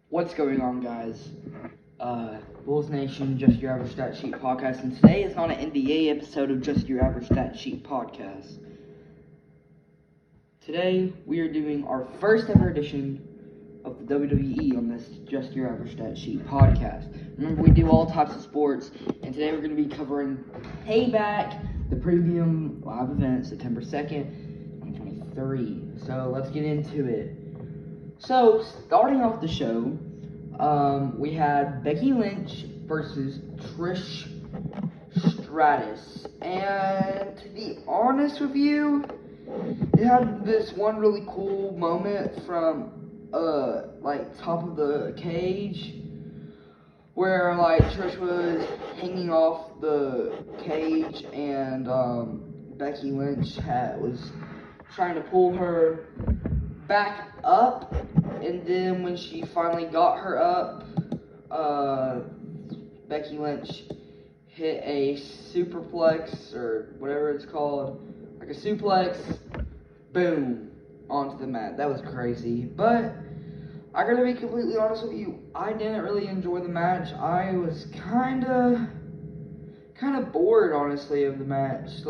What's going on, guys? Bulls Nation, Just Your Average Stat Sheet podcast, and today is not an NBA episode of Just Your Average Stat Sheet podcast. Today, we are doing our first ever edition of the WWE on this Just Your Average Stat Sheet podcast. Remember, we do all types of sports, and today we're going to be covering Payback, the premium live event, September 2nd, 2023. So, let's get into it. So, starting off the show, we had Becky Lynch versus Trish Stratus. And to be honest with you, it had this one really cool moment from, top of the cage, where, Trish was hanging off the cage, and, Becky Lynch was trying to pull her back up, and then when she finally got her up, Becky Lynch hit a superplex, or whatever it's called, like a suplex, boom, onto the mat. That was crazy, but I gotta be completely honest with you, I didn't really enjoy the match. I was kinda bored, honestly, of the match.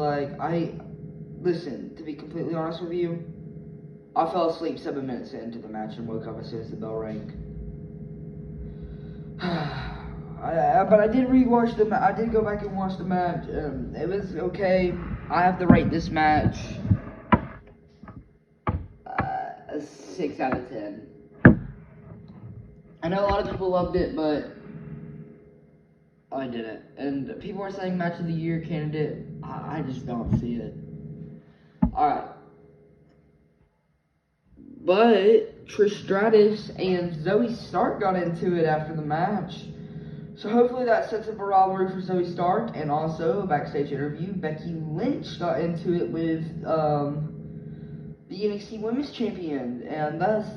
Listen, to be completely honest with you, I fell asleep 7 minutes into the match and woke up as soon as the bell rang. But I did rewatch the I did go back and watch the match. It was okay. I have to rate this match a 6 out of 10. I know a lot of people loved it, but I didn't. And people are saying match of the year candidate. I just don't see it. Alright. But Trish Stratus and Zoe Stark got into it after the match. So hopefully that sets up a rivalry for Zoe Stark. And also, a backstage interview, Becky Lynch got into it with the NXT Women's Champion. And that's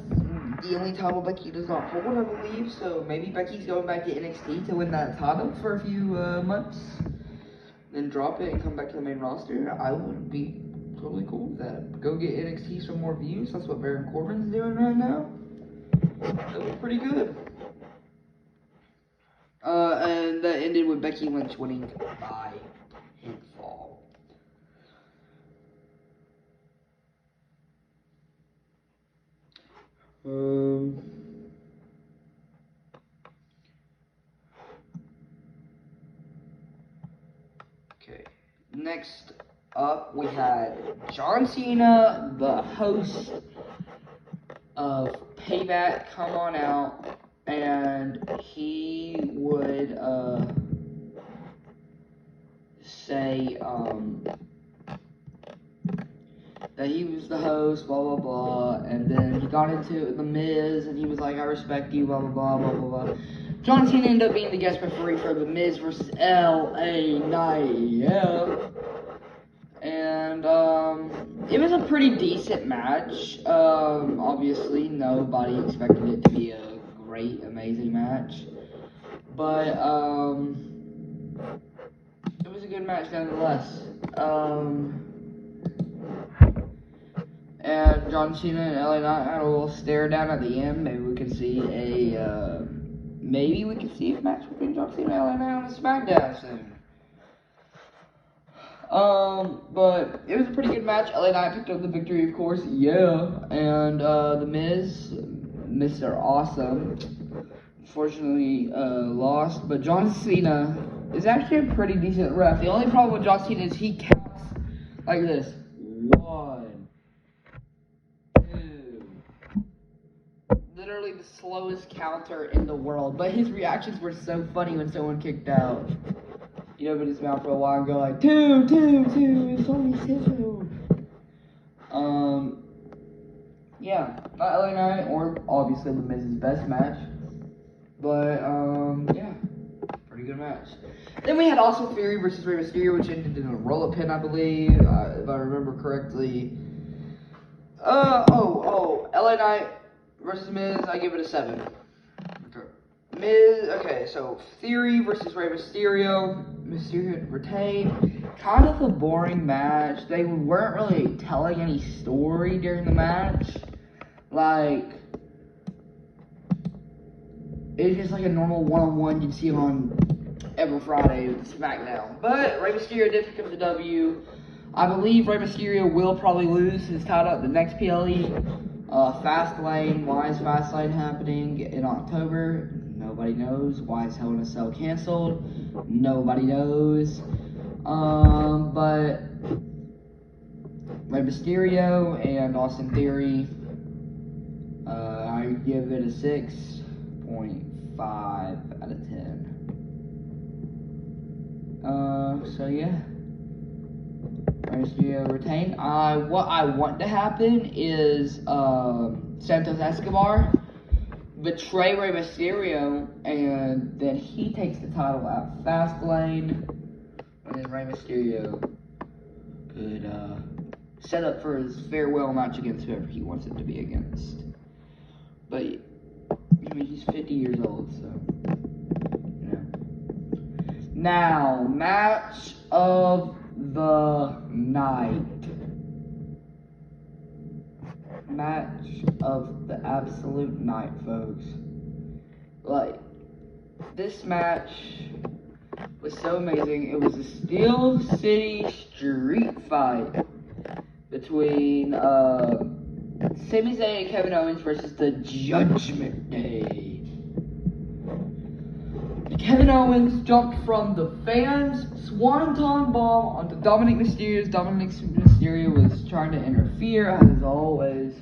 the only title Becky does not hold, I believe. So maybe Becky's going back to NXT to win that title for a few months. Then drop it and come back to the main roster. I would be totally cool with that. Go get NXT some more views. That's what Baron Corbin's doing right now. That was pretty good. And that ended with Becky Lynch winning by pinfall. Okay. Next up, we had John Cena, the host of Payback, come on out, and he would say that he was the host, blah blah blah, and then he got into it with The Miz, and he was like, I respect you, blah blah blah blah blah blah. John Cena ended up being the guest referee for The Miz versus LA Knight, and it was a pretty decent match. Obviously nobody expected it to be a great, amazing match, but it was a good match nonetheless. And John Cena and LA Knight had a little stare down at the end. Maybe we could see a match between John Cena and LA Knight on the SmackDown soon. But it was a pretty good match. LA Knight picked up the victory, of course, and The Miz, Mr. Awesome, unfortunately lost, but John Cena is actually a pretty decent ref. The only problem with John Cena is he counts like this. 1, 2. Literally the slowest counter in the world, but his reactions were so funny when someone kicked out. He'd open his mouth for a while and go like, 2, 2, 2, it's only 2. Not LA Knight or obviously The Miz's best match, but pretty good match. Then we had Austin Theory versus Rey Mysterio, which ended in a roll-up pin, I believe, if I remember correctly. LA Knight versus Miz, I give it a 7. So Theory versus Rey Mysterio. Mysterio retained. Kind of a boring match. They weren't really telling any story during the match. It's just like a normal one-on-one you'd see on every Friday with SmackDown. But Rey Mysterio did pick up the W. I believe Rey Mysterio will probably lose his title at the next PLE. Fastlane. Why is Fastlane happening in October? Nobody knows. Why is Hell in a Cell canceled? Nobody knows. But Rey Mysterio and Austin Theory, I give it a 6.5 out of 10. So yeah, Rey Mysterio retained. What I want to happen is Santos Escobar betray Rey Mysterio, and then he takes the title at Fastlane, and then Rey Mysterio could set up for his farewell match against whoever he wants it to be against. But I mean, he's 50 years old, so you know. Now, match of the night. Match of the absolute night, folks. Like, this match was so amazing. It was a Steel City street fight between Sami Zayn and Kevin Owens versus the Judgment Day. Kevin Owens jumped from the fans' swanton bomb onto Dominic Mysterio. Dominic Mysterio was trying to interfere, as always.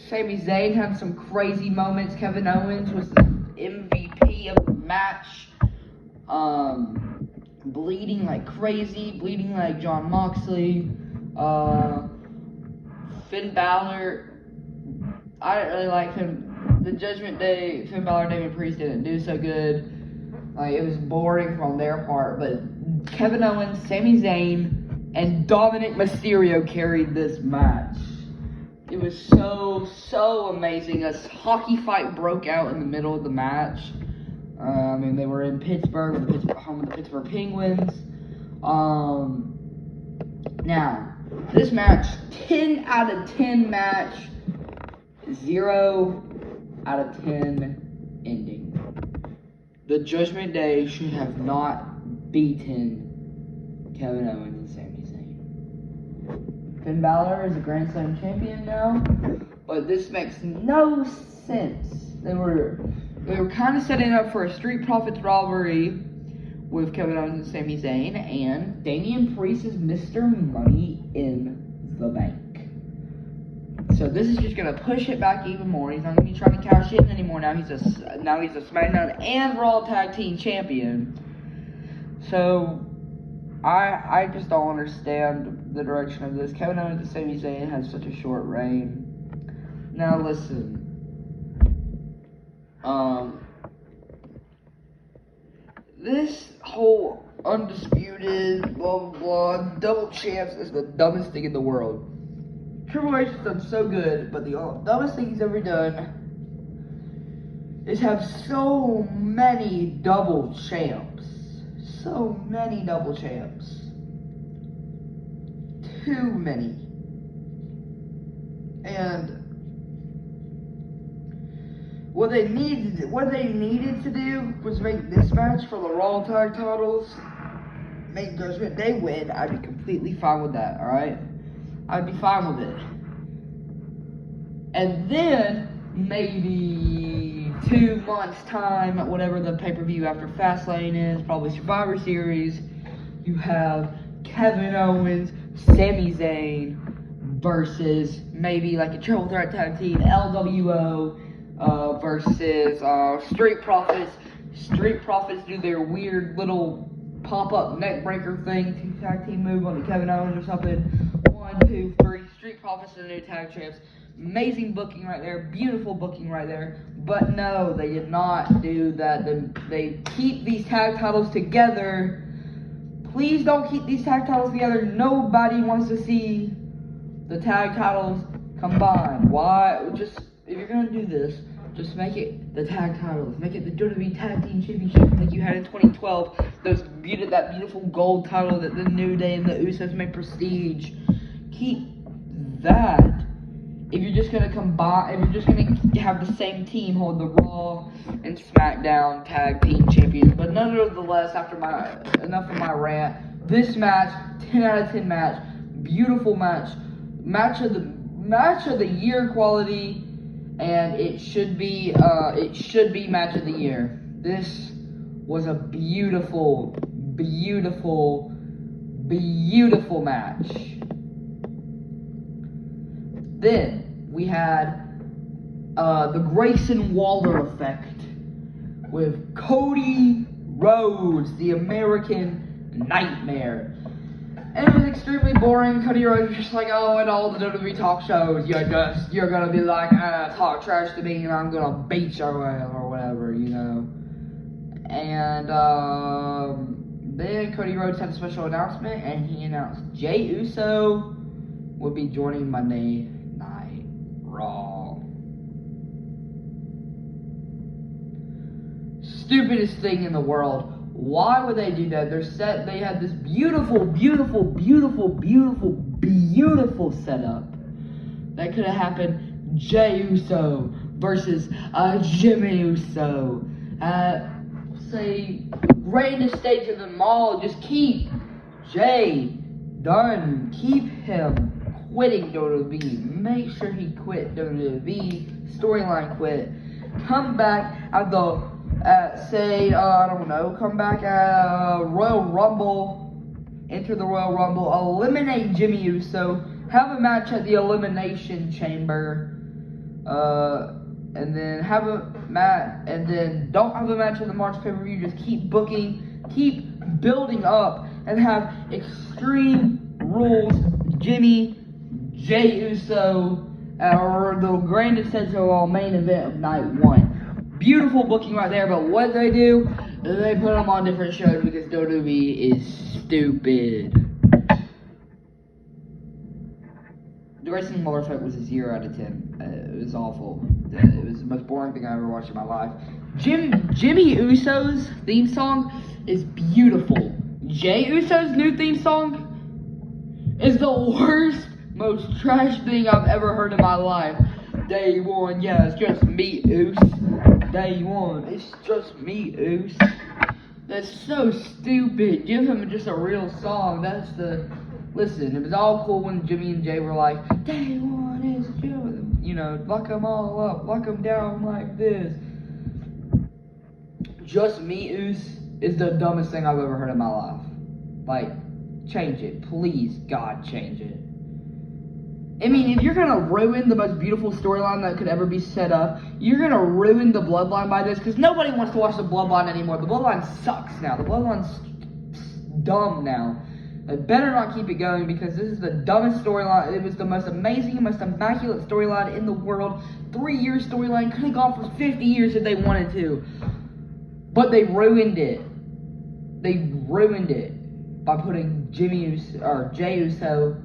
Sami Zayn had some crazy moments. Kevin Owens was the MVP of the match. Bleeding like crazy, bleeding like John Moxley. Finn Balor, I didn't really like him. The Judgment Day, Finn Balor, Damien Priest didn't do so good. Like, it was boring from their part, but Kevin Owens, Sami Zayn, and Dominic Mysterio carried this match. It was so amazing. A hockey fight broke out in the middle of the match. I mean, they were in Pittsburgh, home of the Pittsburgh Penguins. Now, this match, 10 out of 10 match, 0 out of 10 ending. The Judgment Day should have not beaten Kevin Owens and Sami Zayn. Finn Balor is a Grand Slam champion now, but this makes no sense. They were kind of setting up for a Street Profits rivalry with Kevin Owens and Sami Zayn, and Damian Priest is Mr. Money in the Bank. So this is just gonna push it back even more. He's not gonna be trying to cash in anymore. Now he's a SmackDown and Raw Tag Team Champion. So I just don't understand the direction of this. Kevin Owens and Sami Zayn has such a short reign. Now listen. This whole undisputed blah blah blah double champs is the dumbest thing in the world. Triple H has done so good, but the dumbest thing he's ever done is have so many double champs. So many double champs. Too many. And what they needed to do was make this match for the Raw Tag Titles, make Judgment Day win. I'd be completely fine with that, alright? I'd be fine with it. And then, maybe 2 months' time, whatever the pay-per-view after Fastlane is, probably Survivor Series, you have Kevin Owens, Sami Zayn versus maybe like a triple threat tag team, LWO versus Street Profits. Street Profits do their weird little pop-up neck breaker thing, tag team move on the Kevin Owens or something. 1, 2, 3. Street Profits are the new tag champs. Amazing booking right there, beautiful booking right there. But no, they did not do that. They keep these tag titles together. Please don't keep these tag titles together. Nobody wants to see the tag titles combined. Why? Just, if you're gonna do this, just make it the tag titles. Make it the WWE Tag Team Championship like you had in 2012. That beautiful gold title that the New Day and the Usos made prestige. Keep that. if you're just gonna combine, if you're just gonna have the same team hold the Raw and SmackDown Tag Team Champions, but nonetheless, enough of my rant. This match, 10 out of 10 match, beautiful match, match of the year quality, and it should be match of the year. This was a beautiful, beautiful, beautiful match. Then we had the Grayson Waller effect with Cody Rhodes, the American Nightmare. And it was extremely boring. Cody Rhodes was just like, oh, and all the WWE talk shows, you're gonna be like, talk trash to me and I'm gonna beat your ass or whatever, you know. And then Cody Rhodes had a special announcement, and he announced Jey Uso would be joining Monday Night Raw. Stupidest thing in the world. Why would they do that? They had this beautiful, beautiful, beautiful, beautiful, beautiful setup that could have happened. Jey Uso versus Jimmy Uso. Say, greatest stage of them all. Just keep Jey done. Keep him quitting WWE. Make sure he quit WWE. Storyline quit. Come back at the come back at Royal Rumble, enter the Royal Rumble, eliminate Jimmy Uso, have a match at the Elimination Chamber, and then have a match, and then don't have a match at the March pay-per-view. Just keep booking, keep building up, and have Extreme Rules Jey Uso, or the Grand Essential main event of night one. Beautiful booking right there, but what they do, they put them on different shows because WWE is stupid. The Grayson Waller fight was a 0 out of 10. It was awful. It was the most boring thing I ever watched in my life. Jimmy Uso's theme song is beautiful. Jey Uso's new theme song is the worst, most trash thing I've ever heard in my life. Day one, yeah, it's just me, Oos. Day one, it's just me, Oos. That's so stupid. Give him just a real song. Listen, it was all cool when Jimmy and Jay were like, day one is just, you know, lock them all up, lock them down like this. Just me, Oos is the dumbest thing I've ever heard in my life. Like, change it. Please, God, change it. I mean, if you're gonna ruin the most beautiful storyline that could ever be set up, you're gonna ruin the Bloodline by this, because nobody wants to watch the Bloodline anymore. The Bloodline sucks now. The Bloodline's dumb now. They better not keep it going, because this is the dumbest storyline. It was the most amazing, most immaculate storyline in the world. 3-year storyline. Could have gone for 50 years if they wanted to. But they ruined it. They ruined it by putting Jey Uso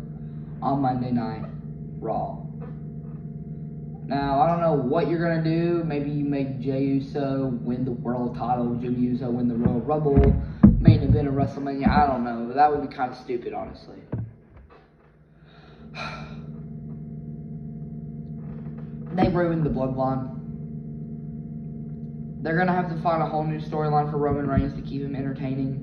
on Monday Night Raw. Now, I don't know what you're going to do. Maybe you make Jey Uso win the world title, Jimmy Uso win the Royal Rumble, main event of WrestleMania. I don't know. That would be kind of stupid, honestly. They ruined the Bloodline. They're going to have to find a whole new storyline for Roman Reigns to keep him entertaining.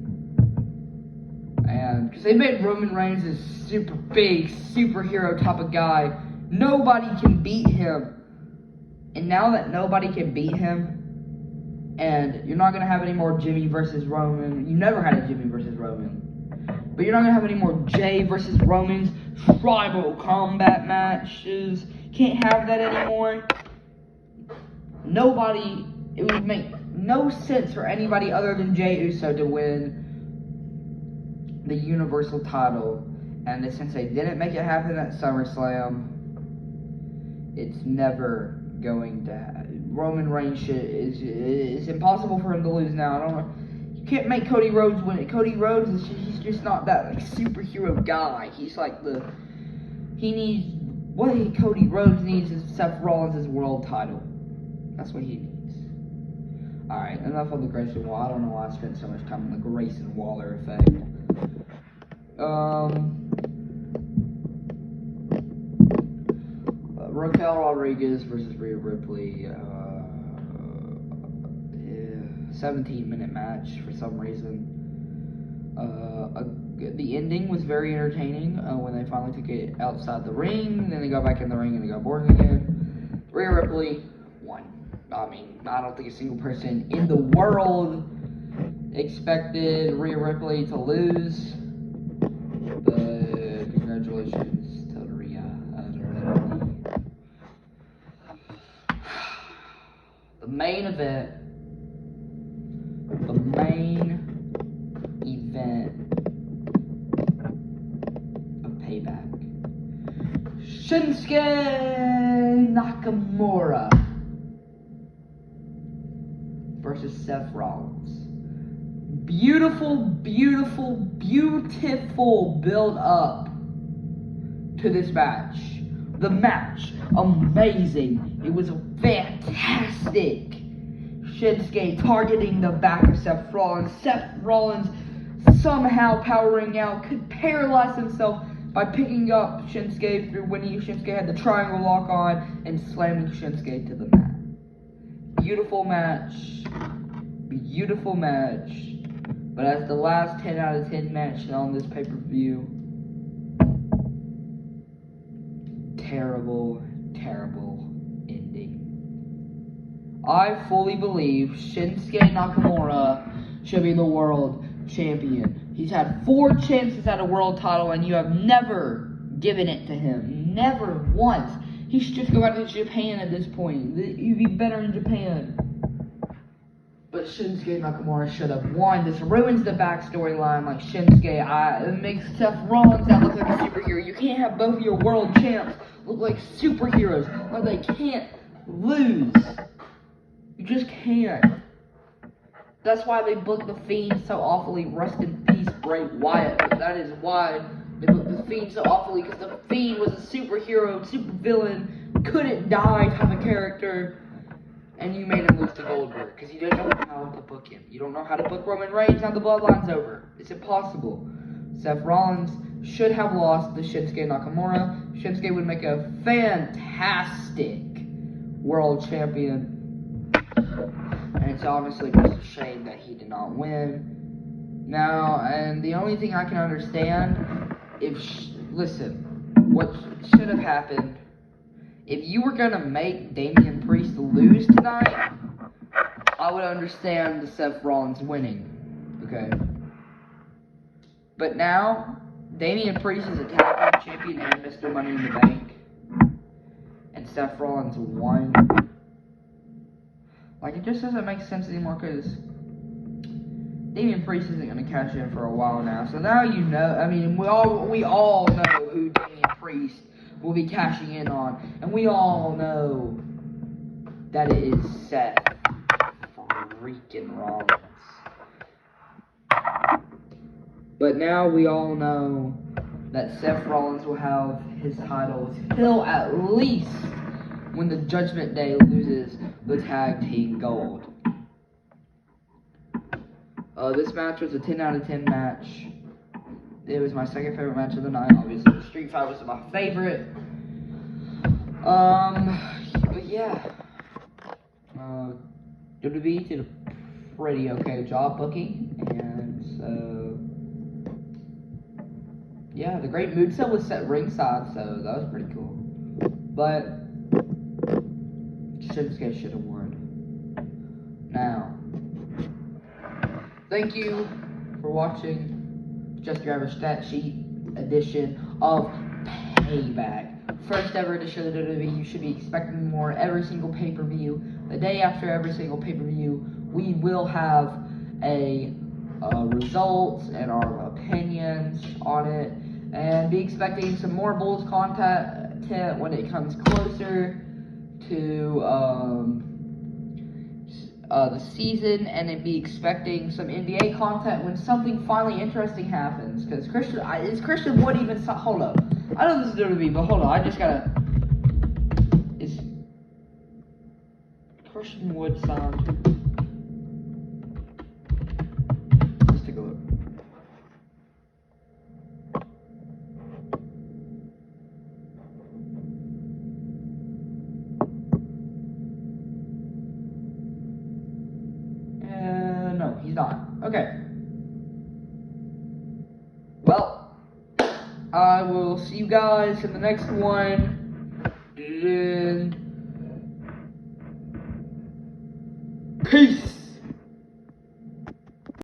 And because they made Roman Reigns this super big, superhero type of guy. Nobody can beat him. And now that nobody can beat him, and you're not going to have any more Jimmy versus Roman. You never had a Jimmy versus Roman. But you're not going to have any more Jey versus Roman's tribal combat matches. Can't have that anymore. It would make no sense for anybody other than Jey Uso to win the Universal title. And since they didn't make it happen at SummerSlam, it's never going to happen. Roman Reigns it's impossible for him to lose now. I don't know. You can't make Cody Rhodes win it. Cody Rhodes he's just not that superhero guy. He's like Cody Rhodes needs is Seth Rollins' world title. That's what he needs. Alright, enough of the Grayson Waller. I don't know why I spent so much time on the Grayson Waller effect. Raquel Rodriguez versus Rhea Ripley. 17-minute match for some reason. The ending was very entertaining when they finally took it outside the ring. Then they got back in the ring and they got boring again. Rhea Ripley won. I mean, I don't think a single person in the world expected Rhea Ripley to lose. But congratulations to Rhea. The main event of Payback. Shinsuke Nakamura versus Seth Rollins. Beautiful build up to this match. The match, amazing. It was fantastic. Shinsuke targeting the back of Seth Rollins. Seth Rollins somehow powering out, could paralyze himself by picking up Shinsuke through when Shinsuke had the triangle lock on and slamming Shinsuke to the mat. Beautiful match. But as the last 10 out of 10 match on this pay-per-view, terrible ending. I fully believe Shinsuke Nakamura should be the world champion. He's had 4 chances at a world title and you have never given it to him. Never once. He should just go back to Japan at this point. He'd be better in Japan. But Shinsuke Nakamura should have won. This ruins the backstory line. Like Shinsuke, it makes Seth Rollins out look like a superhero. You can't have both of your world champs look like superheroes. Like they can't lose. You just can't. That's why they booked The Fiend so awfully. Rest in peace, Bray Wyatt. But that is why they booked The Fiend so awfully. Because The Fiend was a superhero, supervillain, couldn't die type of character. And you made him lose to Goldberg. Because you didn't know how to book him. You don't know how to book Roman Reigns. Now the bloodline's over. It's impossible. Seth Rollins should have lost to Shinsuke Nakamura. Shinsuke would make a fantastic world champion. And it's honestly just a shame that he did not win. Now, and the only thing I can understand, listen, what should have happened, if you were going to make Damian Priest lose tonight, I would understand the Seth Rollins winning, okay? But now, Damian Priest is a tag team champion and Mr. Money in the Bank, and Seth Rollins won. Like, it just doesn't make sense anymore, because Damian Priest isn't going to cash in for a while now. So now you know, I mean, we all know who Damian Priest will be cashing in on. And we all know that it is Seth freaking Rollins. But now we all know that Seth Rollins will have his title till at least when the Judgment Day loses the tag team gold. This match was a 10 out of 10 match. It was my second favorite match of the night. Obviously, the Street Fight was my favorite. But yeah. WWE did a pretty okay job booking. And so, yeah, the Great Moonsault was set ringside, so that was pretty cool. But Shinsuke should have won. Now, thank you for watching Just Your Average Stat Sheet edition of Payback. First ever edition of the WWE. You should be expecting more every single pay-per-view. The day after every single pay-per-view, we will have a results and our opinions on it. And be expecting some more Bulls content when it comes closer to the season, and then be expecting some NBA content when something finally interesting happens. Because Christian Wood even hold up. I know this is WWE, but hold on, I just gotta. Is Christian Wood signed? Let's take a look. He's not. Okay. Well, I will see you guys in the next one. Peace.